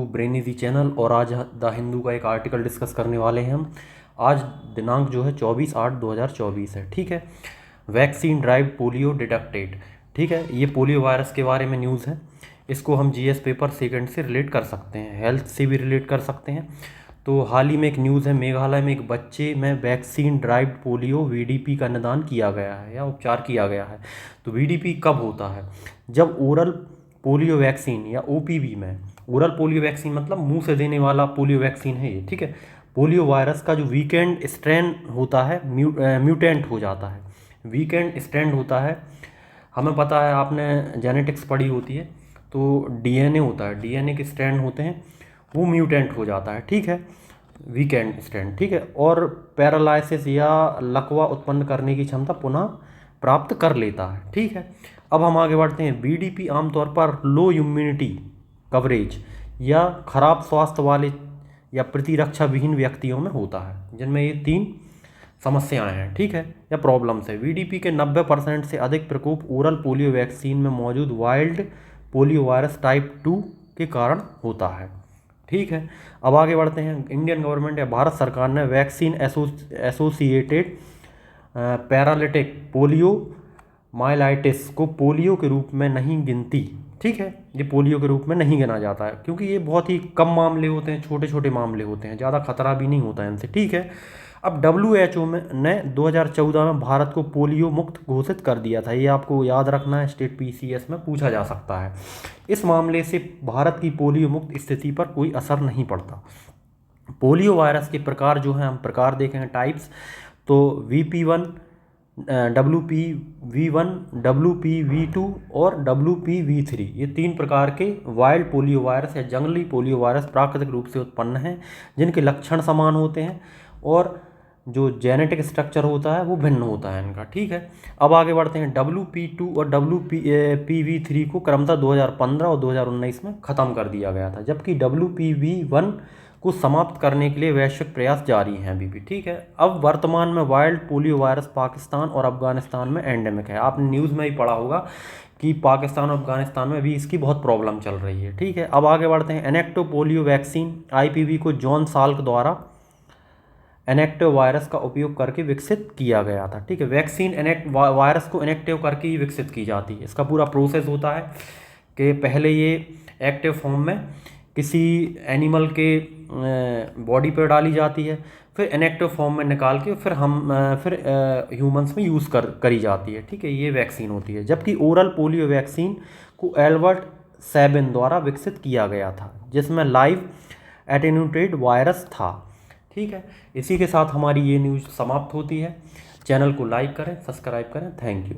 Brain easy channel. और आज the Hindu का एक आर्टिकल डिस्कस करने वाले हैं हम। आज दिनांक जो है 24/8/2024 है। ठीक है, वैक्सीन ड्राइव पोलियो डिटेक्टेड। ठीक है, ये पोलियो वायरस के बारे में न्यूज़ है। इसको हम जीएस पेपर सेकंड से रिलेट कर सकते हैं, हेल्थ से भी रिलेट कर सकते हैं। तो हाल ही में एक न्यूज़ है, मेघालय में एक बच्चे में वैक्सीन ड्राइव पोलियो वीडीपी का निदान किया गया है या उपचार किया गया है। तो वीडीपी कब होता है? जब ओरल पोलियो वैक्सीन या ओपीवी में, ओरल पोलियो वैक्सीन मतलब मुंह से देने वाला पोलियो वैक्सीन है ये। ठीक है, पोलियो वायरस का जो वीकेंड स्ट्रेन होता है म्यूटेंट हो जाता है। वीकेंड स्ट्रेन होता है, हमें पता है, आपने जेनेटिक्स पढ़ी होती है। तो डीएनए होता है, डीएनए के स्ट्रैंड होते हैं, वो म्यूटेंट हो जाता है। ठीक है, वीकेंड स्ट्रैंड। ठीक है, और पैरालाइसिस या लकवा उत्पन्न करने की क्षमता पुनः प्राप्त कर लेता है। ठीक है, अब हम आगे बढ़ते हैं। बीडीपी आमतौर पर लो इम्यूनिटी कवरेज या खराब स्वास्थ्य वाले या प्रतिरक्षा विहीन व्यक्तियों में होता है, जिनमें ये 3 समस्याएं हैं। ठीक है, या प्रॉब्लम्स है। वीडीपी के 90% से अधिक प्रकोप ओरल पोलियो वैक्सीन में मौजूद वाइल्ड पोलियो वायरस टाइप 2 के कारण होता है। ठीक है, अब आगे बढ़ते हैं। इंडियन गवर्नमेंट या भारत सरकार ने vaccine associated paralytic polio myelitis को पोलियो के रूप में नहीं गिनती। ठीक है, ये पोलियो के रूप में नहीं गिना जाता है क्योंकि ये बहुत ही कम मामले होते हैं, छोटे छोटे मामले होते हैं, ज़्यादा खतरा भी नहीं होता है इनसे। ठीक है, अब WHO ने 2014 में भारत को पोलियो मुक्त घोषित कर दिया था। ये आपको याद रखना है, स्टेट पीसीएस में पूछा जा सकता है। इस मामले से भारत की पोलियो मुक्त स्थिति पर कोई असर नहीं पड़ता। पोलियो वायरस के प्रकार जो हैं, हम प्रकार देखेंगे, टाइप्स। तो VP1, WPV1, WPV2 और WPV3, ये 3 प्रकार के वाइल्ड पोलियो वायरस या जंगली पोलियो वायरस प्राकृतिक रूप से उत्पन्न हैं, जिनके लक्षण समान होते हैं और जो जेनेटिक स्ट्रक्चर होता है वो भिन्न होता है इनका। ठीक है, अब आगे बढ़ते हैं। WP2 और WPV3 को क्रमशः 2015 और 2019 में ख़त्म कर दिया गया था, जबकि WPV1 को समाप्त करने के लिए वैश्विक प्रयास जारी हैं अभी भी। ठीक है, अब वर्तमान में वाइल्ड पोलियो वायरस पाकिस्तान और अफगानिस्तान में एंडेमिक है। आपने न्यूज़ में ही पढ़ा होगा कि पाकिस्तान और अफगानिस्तान में भी इसकी बहुत प्रॉब्लम चल रही है। ठीक है, अब आगे बढ़ते हैं। इनेक्टिव पोलियो वैक्सीन IPV को जॉन साल्क द्वारा इनेक्टिव वायरस का उपयोग करके विकसित किया गया था। ठीक है, वैक्सीन वायरस को इनेक्टिव करके ही विकसित की जाती है। इसका पूरा प्रोसेस होता है कि पहले ये एक्टिव फॉर्म में किसी एनिमल के बॉडी पर डाली जाती है, फिर इनेक्टिव फॉर्म में निकाल के फिर ह्यूमंस में यूज़ करी जाती है। ठीक है, ये वैक्सीन होती है। जबकि ओरल पोलियो वैक्सीन को एल्बर्ट सैबिन द्वारा विकसित किया गया था, जिसमें लाइव एटेन्यूटेड वायरस था। ठीक है, इसी के साथ हमारी ये न्यूज़ समाप्त होती है। चैनल को लाइक करें, सब्सक्राइब करें। Thank you.